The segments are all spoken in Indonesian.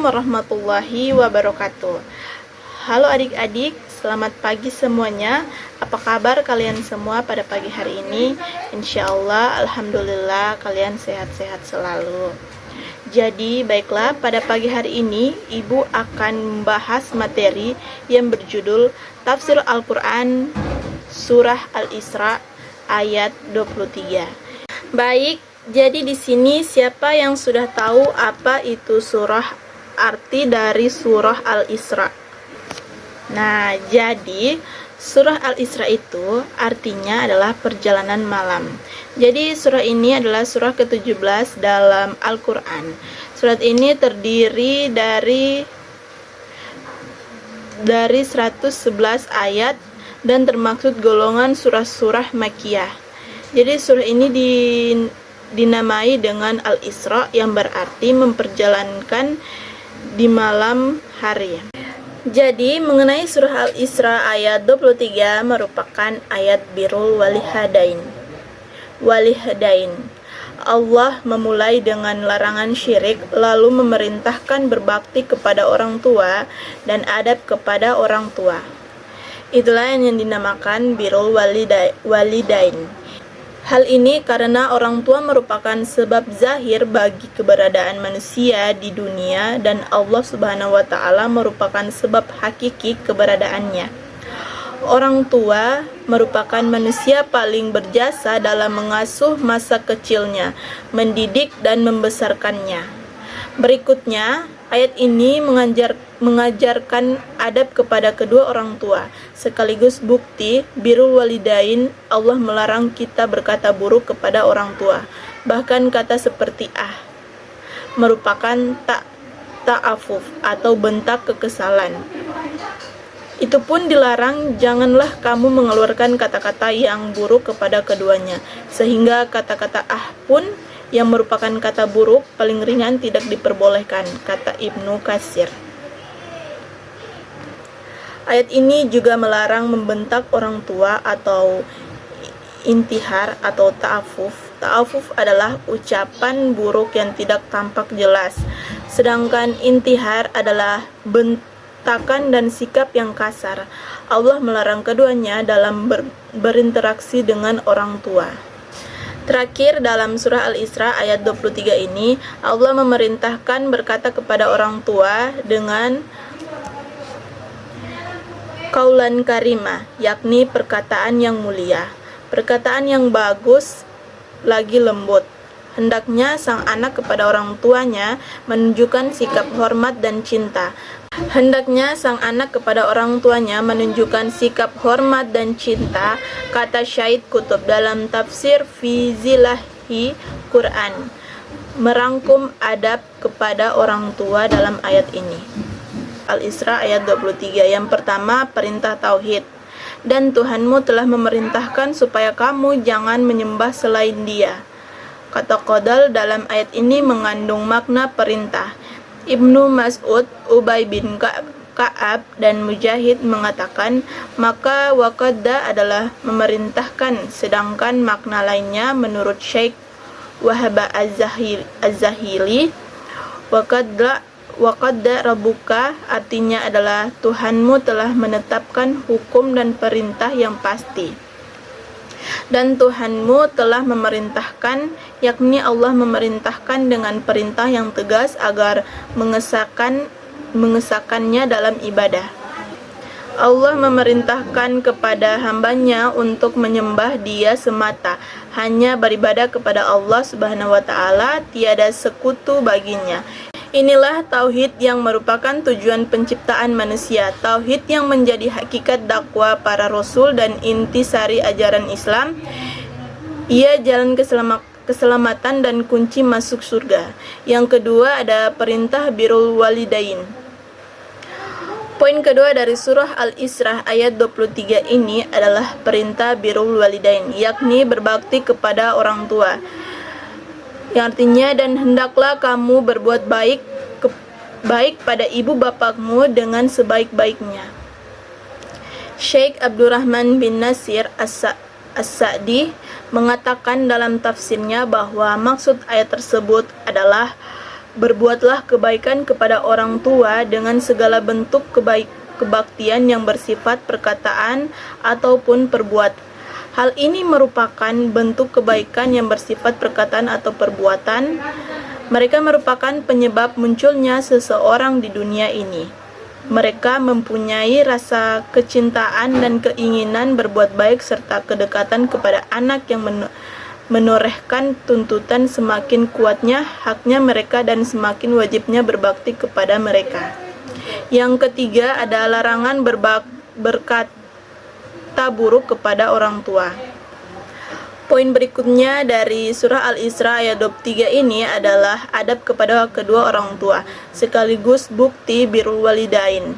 Assalamualaikum warahmatullahi wabarakatuh. Halo adik-adik, selamat pagi semuanya. Apa kabar kalian semua pada pagi hari ini? Insya Allah, alhamdulillah kalian sehat-sehat selalu. Jadi baiklah, pada pagi hari ini Ibu akan membahas materi yang berjudul Tafsir Al-Quran Surah Al-Isra ayat 23. Baik, jadi di sini siapa yang sudah tahu apa itu arti dari surah Al-Isra? Nah, jadi surah Al-Isra itu artinya adalah perjalanan malam. Jadi surah ini adalah surah ke-17 dalam Al-Quran. Surat ini terdiri dari 111 ayat dan termaksud golongan surah-surah Makkiyah. Jadi surah ini dinamai dengan Al-Isra yang berarti memperjalankan di malam hari. Jadi mengenai surah Al-Isra ayat 23 merupakan ayat birrul walihadain. Allah memulai dengan larangan syirik, lalu memerintahkan berbakti kepada orang tua dan adab kepada orang tua. Itulah yang dinamakan birrul walidain. Hal ini karena orang tua merupakan sebab zahir bagi keberadaan manusia di dunia dan Allah Subhanahu wa Ta'ala merupakan sebab hakiki keberadaannya. Orang tua merupakan manusia paling berjasa dalam mengasuh masa kecilnya, mendidik dan membesarkannya. Berikutnya, ayat ini mengajarkan adab kepada kedua orang tua, sekaligus bukti birrul walidain. Allah melarang kita berkata buruk kepada orang tua. Bahkan kata seperti merupakan ta'afuf atau bentak kekesalan. Itu pun dilarang, janganlah kamu mengeluarkan kata-kata yang buruk kepada keduanya, sehingga kata-kata pun yang merupakan kata buruk paling ringan tidak diperbolehkan, kata Ibnu Katsir. Ayat ini juga melarang membentak orang tua atau intihar atau ta'afuf. Ta'afuf adalah ucapan buruk yang tidak tampak jelas, sedangkan intihar adalah bentakan dan sikap yang kasar. Allah melarang keduanya dalam berinteraksi dengan orang tua. Terakhir, dalam surah Al-Isra ayat 23 ini, Allah memerintahkan berkata kepada orang tua dengan qaulan karimah, yakni perkataan yang mulia, perkataan yang bagus lagi lembut. Hendaknya sang anak kepada orang tuanya menunjukkan sikap hormat dan cinta. Kata Syahid Qutb dalam tafsir fi zilahi Quran, merangkum adab kepada orang tua dalam ayat ini. Al-Isra ayat 23. Yang pertama, perintah tauhid. Dan Tuhanmu telah memerintahkan supaya kamu jangan menyembah selain Dia. Kata Qadal dalam ayat ini mengandung makna perintah. Ibnu Mas'ud, Ubay bin Ka'ab dan Mujahid mengatakan, maka waqadda adalah memerintahkan, sedangkan makna lainnya menurut Syekh Wahab Az-Zahili, waqadda rabbuka artinya adalah Tuhanmu telah menetapkan hukum dan perintah yang pasti. Dan Tuhanmu telah memerintahkan, yakni Allah memerintahkan dengan perintah yang tegas agar mengesahkannya dalam ibadah. Allah memerintahkan kepada hambanya untuk menyembah Dia semata, hanya beribadah kepada Allah Subhanahu wa Ta'ala, tiada sekutu baginya. Inilah tauhid yang merupakan tujuan penciptaan manusia, tauhid yang menjadi hakikat dakwah para rasul dan intisari ajaran Islam. Ia jalan keselamatan dan kunci masuk surga. Yang kedua ada perintah birrul walidain. Poin kedua dari surah Al-Isra ayat 23 ini adalah perintah birrul walidain, yakni berbakti kepada orang tua. Yang artinya, dan hendaklah kamu berbuat baik pada ibu bapakmu dengan sebaik-baiknya. Syekh Abdurrahman bin Nasir As-Sa'di mengatakan dalam tafsirnya bahwa maksud ayat tersebut adalah Berbuatlah kebaikan kepada orang tua dengan segala bentuk kebaktian yang bersifat perkataan ataupun perbuatan. Hal ini merupakan bentuk kebaikan yang bersifat perkataan atau perbuatan. Mereka merupakan penyebab munculnya seseorang di dunia ini. Mereka mempunyai rasa kecintaan dan keinginan berbuat baik serta kedekatan kepada anak yang menorehkan tuntutan semakin kuatnya haknya mereka dan semakin wajibnya berbakti kepada mereka. Yang ketiga ada larangan berkata buruk kepada orang tua. Poin berikutnya dari surah Al-Isra ayat 23 ini adalah adab kepada kedua orang tua sekaligus bukti birrul walidain,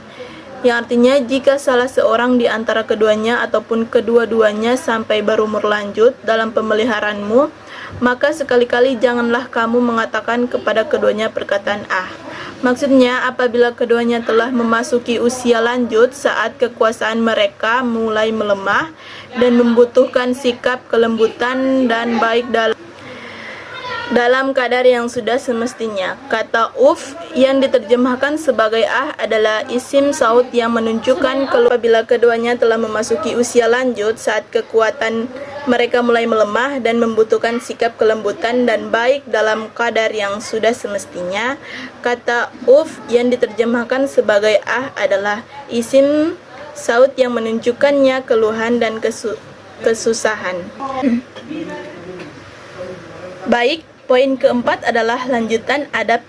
yang artinya jika salah seorang di antara keduanya ataupun kedua-duanya sampai berumur lanjut dalam pemeliharaanmu, maka sekali-kali janganlah kamu mengatakan kepada keduanya perkataan "ah". Maksudnya, apabila keduanya telah memasuki usia lanjut saat kekuasaan mereka mulai melemah dan membutuhkan sikap kelembutan dan baik dalam kadar yang sudah semestinya. Kata uf yang diterjemahkan sebagai ah adalah isim saut yang menunjukkan apabila keduanya telah memasuki usia lanjut saat kekuatan mereka mulai melemah dan membutuhkan sikap kelembutan dan baik dalam kadar yang sudah semestinya. Kata uf yang diterjemahkan sebagai ah adalah isim saut yang menunjukkannya keluhan dan kesusahan. Baik, poin keempat adalah lanjutan adab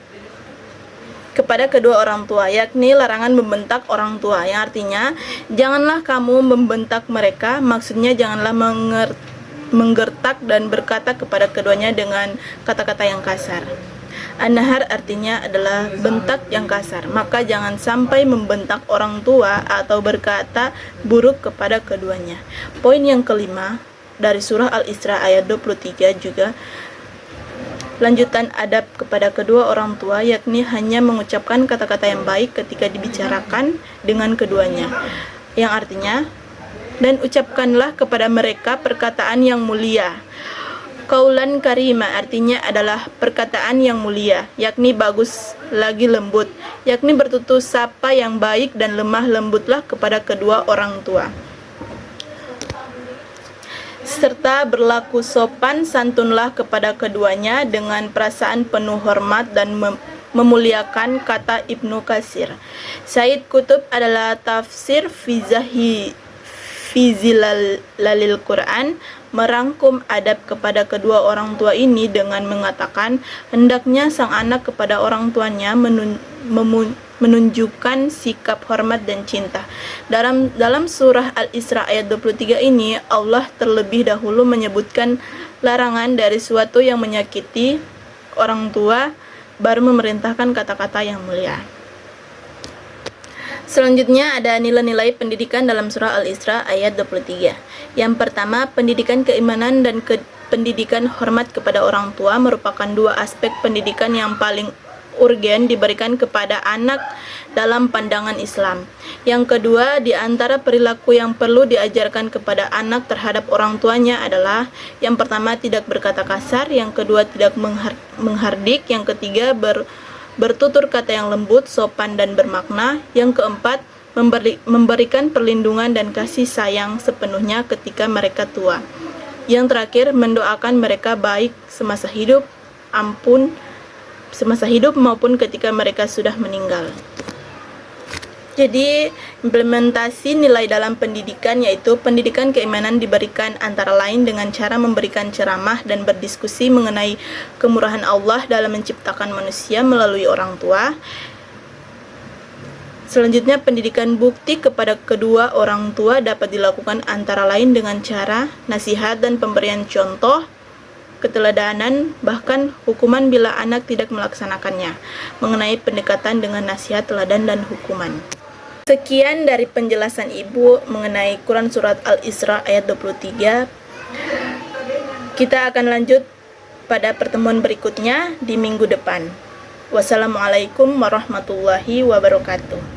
kepada kedua orang tua, yakni larangan membentak orang tua, yang artinya janganlah kamu membentak mereka. Maksudnya janganlah menggertak dan berkata kepada keduanya dengan kata-kata yang kasar. An-nahar artinya adalah bentak yang kasar, maka jangan sampai membentak orang tua atau berkata buruk kepada keduanya. Poin yang kelima dari surah Al-Isra ayat 23 juga lanjutan adab kepada kedua orang tua, yakni hanya mengucapkan kata-kata yang baik ketika dibicarakan dengan keduanya, yang artinya dan ucapkanlah kepada mereka perkataan yang mulia. Qaulan karima artinya adalah perkataan yang mulia, yakni bagus lagi lembut, yakni bertutur sapa yang baik dan lemah lembutlah kepada kedua orang tua, serta berlaku sopan santunlah kepada keduanya dengan perasaan penuh hormat dan memuliakan. Kata Ibnu Katsir. Said Qutb adalah tafsir fi zilalil Quran merangkum adab kepada kedua orang tua ini dengan mengatakan hendaknya sang anak kepada orang tuanya menunjukkan sikap hormat dan cinta. Dalam surah Al-Isra ayat 23 ini, Allah terlebih dahulu menyebutkan larangan dari suatu yang menyakiti orang tua, baru memerintahkan kata-kata yang mulia. Selanjutnya ada nilai-nilai pendidikan dalam surah Al-Isra ayat 23. Yang pertama, pendidikan keimanan dan pendidikan hormat kepada orang tua merupakan dua aspek pendidikan yang paling urgen diberikan kepada anak dalam pandangan Islam. Yang kedua, di antara perilaku yang perlu diajarkan kepada anak terhadap orang tuanya adalah yang pertama, tidak berkata kasar, yang kedua, tidak menghardik, yang ketiga, bertutur kata yang lembut, sopan dan bermakna, yang keempat, memberikan perlindungan dan kasih sayang sepenuhnya ketika mereka tua, yang terakhir, mendoakan mereka baik semasa hidup maupun ketika mereka sudah meninggal. Jadi, implementasi nilai dalam pendidikan yaitu pendidikan keimanan diberikan antara lain dengan cara memberikan ceramah dan berdiskusi mengenai kemurahan Allah dalam menciptakan manusia melalui orang tua. Selanjutnya, pendidikan bukti kepada kedua orang tua dapat dilakukan antara lain dengan cara nasihat dan pemberian contoh, keteladanan, bahkan hukuman bila anak tidak melaksanakannya, mengenai pendekatan dengan nasihat, teladan, dan hukuman. Sekian dari penjelasan Ibu mengenai Quran Surat Al-Isra ayat 23. Kita akan lanjut pada pertemuan berikutnya di minggu depan. Wassalamualaikum warahmatullahi wabarakatuh.